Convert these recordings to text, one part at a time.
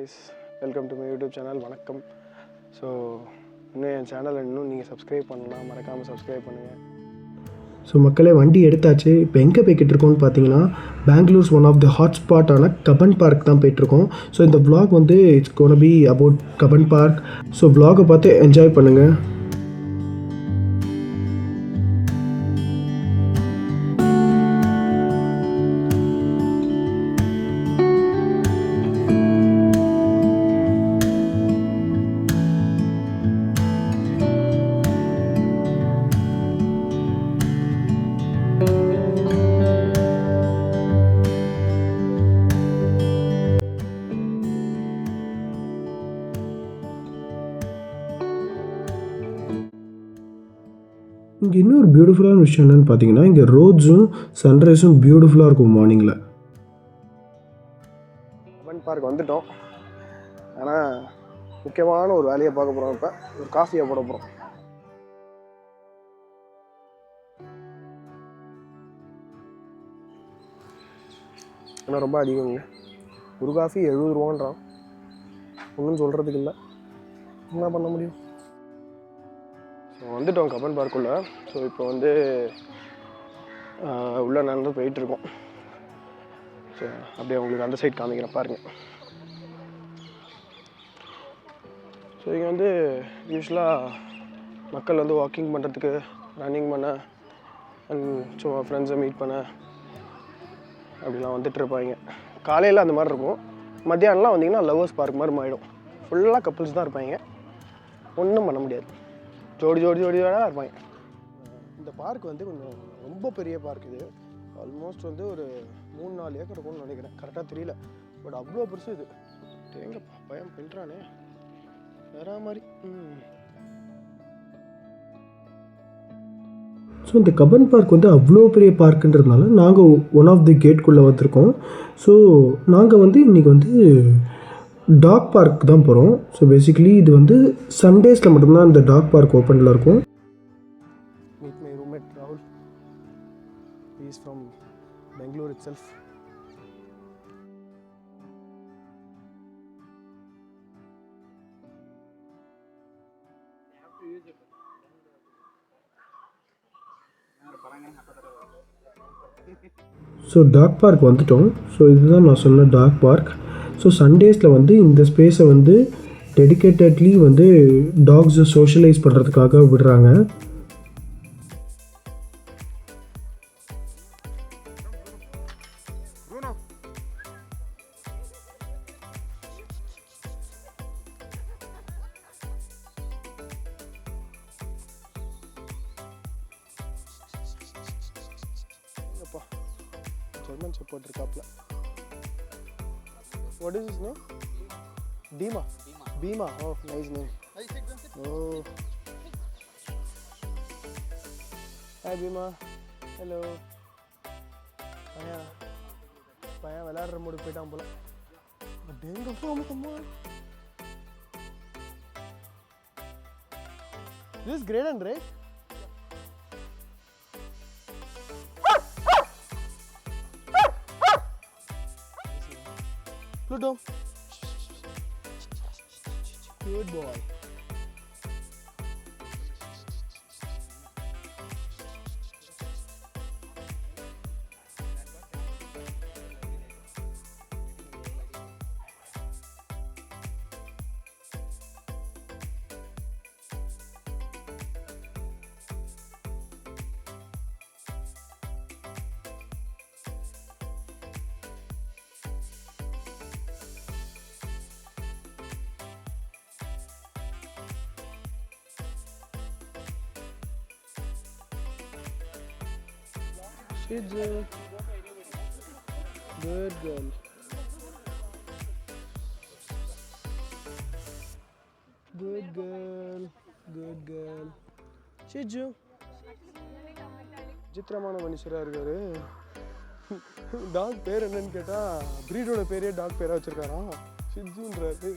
guys, welcome to my YouTube channel. வணக்கம். So இன்னும் என் சேனலை நீங்கள் சப்ஸ்கிரைப் பண்ணலாம், மறக்காமல் சப்ஸ்கிரைப் பண்ணுங்கள். ஸோ மக்களே, வண்டி எடுத்தாச்சு. இப்போ எங்கே போய்கிட்டு இருக்கோம்னு பார்த்தீங்கன்னா, பெங்களூர்ஸ் ஒன் ஆஃப் த ஹாட்ஸ்பாட்டான கப்பன் பார்க் தான் போய்ட்ருக்கோம். ஸோ இந்த vlog வந்து it's gonna be about Cubbon park. So vlog-ஐ பார்த்து என்ஜாய் பண்ணுங்கள். இங்கே இன்னொரு பியூட்டிஃபுல்லான விஷயம் என்னென்னு பார்த்தீங்கன்னா, இங்கே ரோட்ஸும் சன்ரைஸும் பியூட்டிஃபுல்லாக இருக்கும் மார்னிங்கில். கப்பன் பார்க் வந்துட்டோம். ஆனால் முக்கியமான ஒரு வேலையை பார்க்க போகிறோம். இப்போ ஒரு காஃபியை போட போகிறோம். ஆனால் ரொம்ப அதிகங்க. ஒரு காஃபி 70 ரூபான்றான். ஒன்றும் சொல்கிறதுக்கு இல்லை, என்ன பண்ண முடியும். ஸோ வந்துட்டோம் கப்பன் பார்க்குள்ளே. ஸோ இப்போ வந்து உள்ளே நடந்து போயிட்டுருக்கோம். ஸோ அப்படியே உங்களுக்கு அந்த சைட் காமிக்கிறேன் பாருங்கள். ஸோ இங்கே வந்து யூஸ்வலாக மக்கள் வந்து வாக்கிங் பண்ணுறதுக்கு, ரன்னிங் பண்ண, அண்ட் சும்மா ஃப்ரெண்ட்ஸை மீட் பண்ண அப்படிலாம் வந்துட்டுருப்பாங்க. காலையில் அந்த மாதிரி இருக்கும். மத்தியானம்லாம் வந்தீங்கன்னா லவ்வர்ஸ் பார்க் மாதிரி மாறிடும். ஃபுல்லாக கப்புள்ஸ் தான் இருப்பாங்க. ஒன்றும் பண்ண முடியாது. ஜோடியாக இருப்பாங்க. இந்த பார்க் வந்து கொஞ்சம் ரொம்ப பெரிய பார்க். இது ஆல்மோஸ்ட் வந்து ஒரு 3-4 ஏக்கர் இருக்கும்னு நினைக்கிறேன், கரெக்டாக தெரியல. பட் அவ்வளோ பெருசு இது. தேங்க பயம் பண்ணுறானே வேற மாதிரி. ஸோ இந்த கப்பன் பார்க் வந்து அவ்வளோ பெரிய பார்க்குன்றதுனால நாங்கள் ஒன் ஆஃப் தி கேட்குள்ளே வந்திருக்கோம். ஸோ நாங்கள் வந்து இன்றைக்கி வந்து டாக் பார்க் தான் போகிறோம். ஸோ பேசிக்கலி இது வந்து சண்டேஸில் மட்டும்தான் இந்த டாக் பார்க் ஓப்பனில் இருக்கும். மீட் மை ரூம்மேட் ராகுல். He is from Bangalore itself. So dog park வந்துட்டோம். ஸோ இதுதான் நான் சொன்ன டாக் பார்க். ஸோ சண்டேஸில் வந்து இந்த ஸ்பேஸை வந்து டெடிக்கேட்டட்லி வந்து டாக்ஸை சோஷியலைஸ் பண்ணுறதுக்காக விடுறாங்க. ஜெர்மன் ஷெப்பர்ட் இருக்காப்ல. What is his name? Dima. Bima. Oh, nice name. Oh. Hi Bima. Hello. பையன் விளையாடுற மூடு போயிட்டான் போல. டேங்க போமா. This is great and right? Pluto. Good boy. She's a good girl. Good girl. Good girl. Shiju. விசித்திரமான மனுஷராக இருக்காரு. Talk பேர் என்னன்னு கேட்டால் ப்ரீடோட பேரே டாக் பேராக வச்சுருக்காராம். ஷிஜுன்றாரு.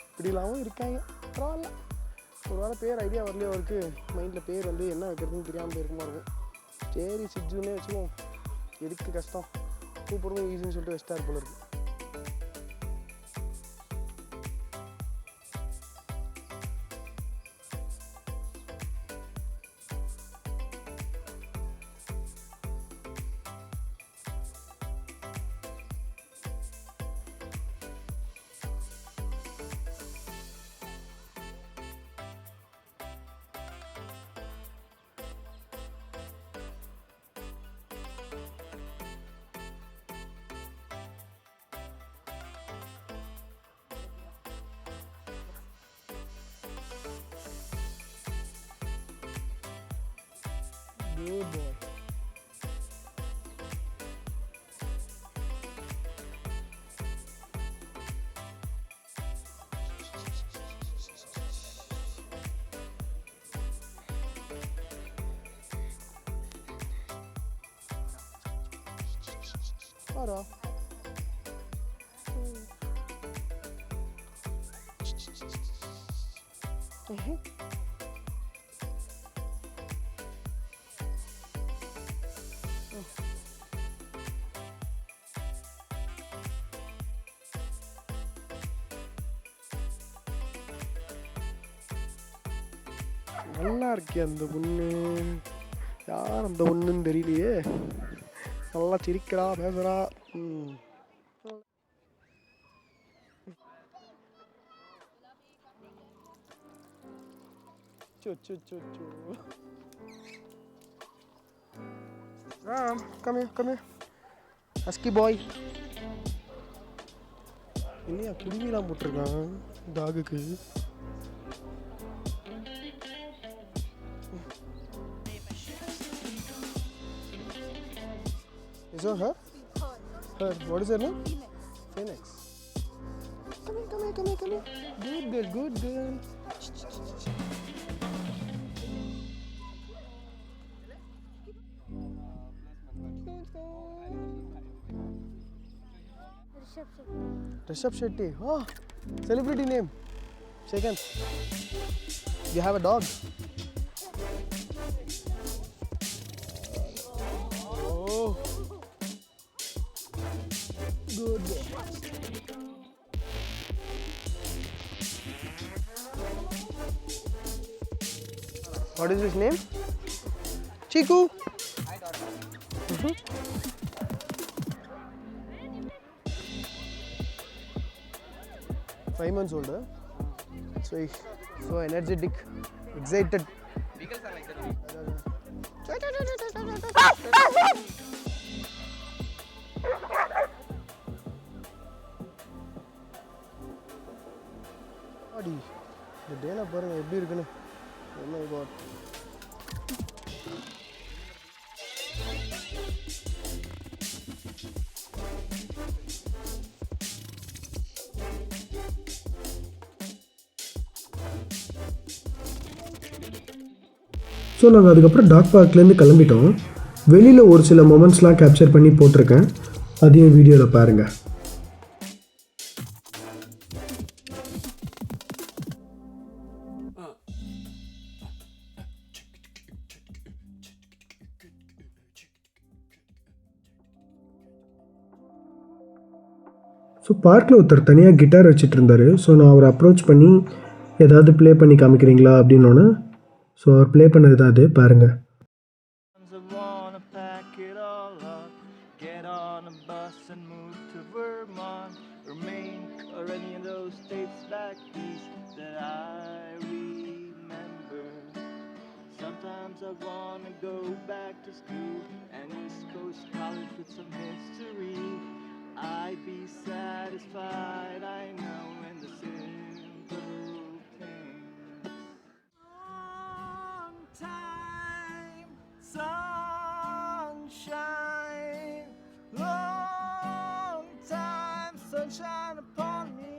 இப்படிலாமும் இருக்காங்க. பரவாயில்ல. ஒரு வேளை பேர் ஐடியா வரலையோ அவருக்கு. மைண்டில் பேர் வந்து என்ன வைக்கிறதுன்னு தெரியாமல் போயிருக்குமா இருக்கும். சரி சிஜுன்னே வச்சுக்கோம். எதுக்கு கஷ்டம், கூப்பிடுறது ஈஸின்னு சொல்லிட்டு வச்சிட்டார் போல இருக்கு. Good boy. Para. நல்லா இருக்கே அந்த பொண்ணு. யார் அந்த பொண்ணுன்னு தெரியலையே. நல்லா சிரிக்கிறா பேசுகிறா. come here. Husky boy. இல்லையா குடிமீலாம் போட்டிருக்கான் டாகுக்கு. Is that her? Her. What is her name? Phoenix. Come here. Good girl. Rishabh Shetty. Oh, celebrity name. Second. You have a dog. Oh. Good. What is his name? Chiku. 5 months old. So energetic, excited. Beagles are like that. Adi, the day na paranga eppadi irukunu. Oh my god. So நாங்கள் அதுக்கப்புறம் talk பார்க்லேருந்து கிளம்பிட்டோம். வெளியில் ஒரு சில மொமெண்ட்ஸ்லாம் capture பண்ணி போட்டிருக்கேன், அதையும் வீடியோவில் பாருங்கள். ஸோ பார்க்கில் ஒருத்தர் தனியாக கிட்டார் வச்சுட்டு இருந்தார். ஸோ நான் அவரை அப்ரோச் பண்ணி ஏதாவது ப்ளே பண்ணி காமிக்கிறீங்களா அப்படின்னோன்னே ஸோ அவர் ப்ளே பண்ணது தான் அது, பாருங்கள். I'd be satisfied, I know, in the simple things. Long time, sunshine. Long time, sunshine upon me.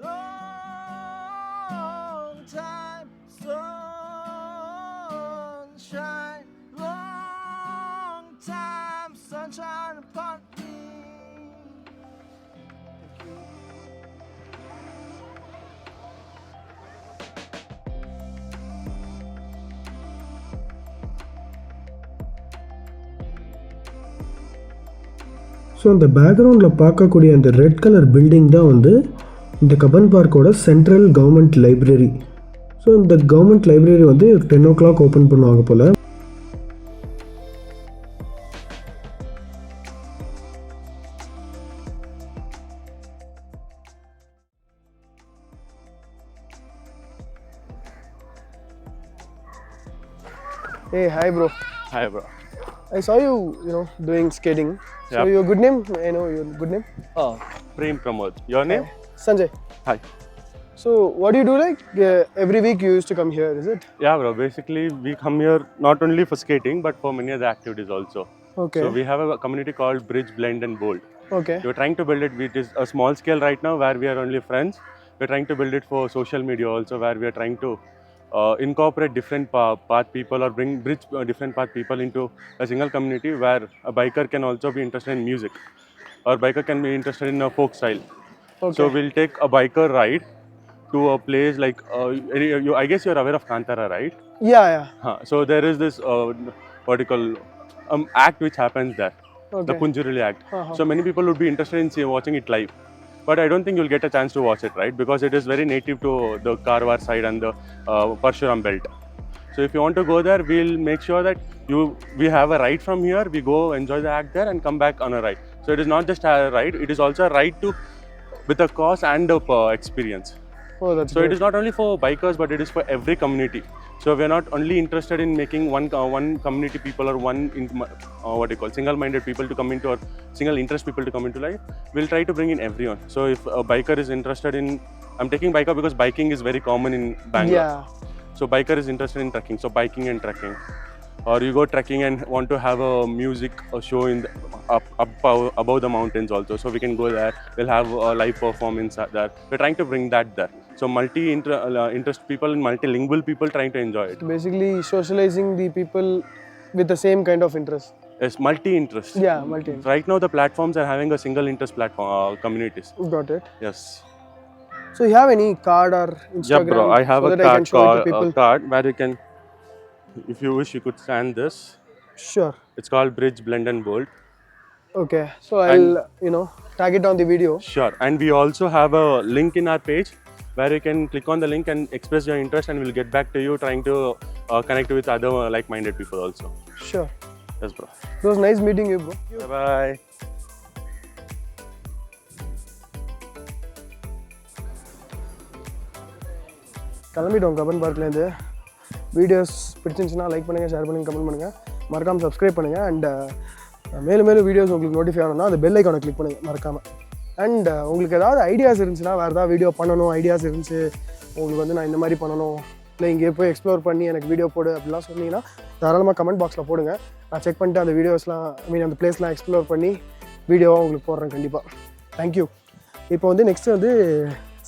Long time, sunshine. Long time, sunshine upon me. So அந்த பேக்ரவுண்டில் பார்க்கக்கூடிய அந்த ரெட் கலர் பில்டிங் தான் வந்து இந்த கப்பன் பார்க்கோட சென்ட்ரல் கவர்மெண்ட் லைப்ரரி. ஸோ இந்த government library வந்து 10 o'clock ஓப்பன் பண்ணுவாங்க போல். Hey, hi bro. Hi bro. I saw you, doing skating. So Yep. your good name? I know your good name. Oh, Prem Pramod. Your name? Sanjay. Hi. So what do you do like every week you used to come here, is it? Yeah, bro. Basically, we come here not only for skating but for many other activities also. Okay. So we have a community called Bridge, Blend and Bold. Okay. We're trying to build it. It is a small scale right now where we are only friends. We're trying to build it for social media also, where we are trying to incorporate different path people or bridge different path people into a single community where a biker can also be interested in music or biker can be interested in a folk style. Okay. So we'll take a biker ride to a place like I guess you're aware of Kantara, right? Yeah. So there is this what do you call act which happens there, the Okay. Punjurili act. Uh-huh. So many people would be interested in watching it live, but I don't think you'll get a chance to watch it, right? Because it is very native to the Karwar side and the Parshuram belt. So if you want to go there, we'll make sure that we have a ride from here. We go enjoy the act there and come back on a ride. So it is not just a ride; it is also a ride to with a cost and a experience. Oh, that's So great. it is not only for bikers, but it is for every community. So we are not only interested in making one community people or what do you call single-minded people to come into or single interest people to come into life. We'll try to bring in everyone. So if a biker is interested in, I'm taking biker because biking is very common in Bangalore. Yeah. So biker is interested in trekking. So biking and trekking. Or you go trekking and want to have a music show in above the mountains also. So we can go there. We'll have a live performance there. We're trying to bring that there. So multi-interest people and multilingual people trying to enjoy it. Basically socializing the people with the same kind of interest. Yes, multi-interest. Yeah, multi. Right now the platforms are having a single interest platform communities. Got it. Yes. So you have any card or Instagram? Yeah, bro. I have so a that I can show it to people? card where you can, if you wish, you could scan this. Sure. It's called Bridge, Blend and Bold. Okay. So I'll tag it on the video. Sure. And we also have a link in our page where you can click on the link and express your interest, and we'll get back to you trying to connect with other like-minded people also. Sure. Yes, bro. It was nice meeting you, bro. Bye-bye. கிளம்பிட்டோம் கபன் பார்க்லேருந்து. Videos பிடிச்சிருந்துச்சுன்னா like பண்ணுங்கள், share பண்ணுங்கள், comment பண்ணுங்கள், மறக்காமல் subscribe பண்ணுங்கள். And மேலும் videos உங்களுக்கு notify ஆகணும்னா அந்த பெல் ஐக்கானை கிளிக் பண்ணுங்கள் மறக்காமல். அண்ட் உங்களுக்கு ஏதாவது ஐடியாஸ் இருந்துச்சுன்னா, வேறு ஏதாவது வீடியோ பண்ணணும் ஐடியாஸ் இருந்துச்சு உங்களுக்கு நான் இந்த மாதிரி பண்ணணும், இல்லை இங்கே போய் எக்ஸ்ப்ளோர் பண்ணி எனக்கு வீடியோ போடு அப்படிலாம் சொன்னீங்கன்னா தாராளமாக கமெண்ட் பாக்ஸில் போடுங்க. நான் செக் பண்ணிட்டு அந்த வீடியோஸ்லாம் அந்த பிளேஸ்லாம் எக்ஸ்ப்ளோர் பண்ணி வீடியோவாக உங்களுக்கு போடுறேன் கண்டிப்பாக. தேங்க்யூ. இப்போ நெக்ஸ்ட்டு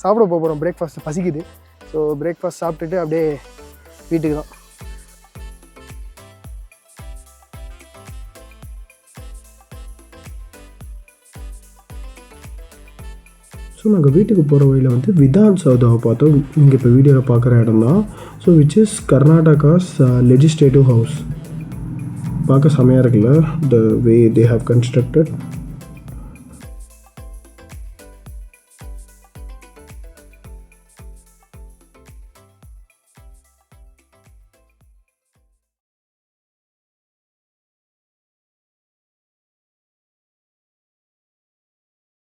சாப்பிட போகிறோம். பிரேக்ஃபாஸ்ட் பசிக்குது. ஸோ பிரேக்ஃபாஸ்ட் சாப்பிட்டுட்டு அப்படியே வீட்டுக்கு தான். ஸோ நாங்கள் வீட்டுக்கு போகிற வழியில் விதான் சௌதாவை பார்த்தோம். நீங்கள் இப்போ வீடியோவில் பார்க்குற இடம் தான். So which is Karnatakas legislative house. பார்க்க செமையாக இருக்குல்ல, த வே தே ஹேவ் கன்ஸ்ட்ரக்டட்.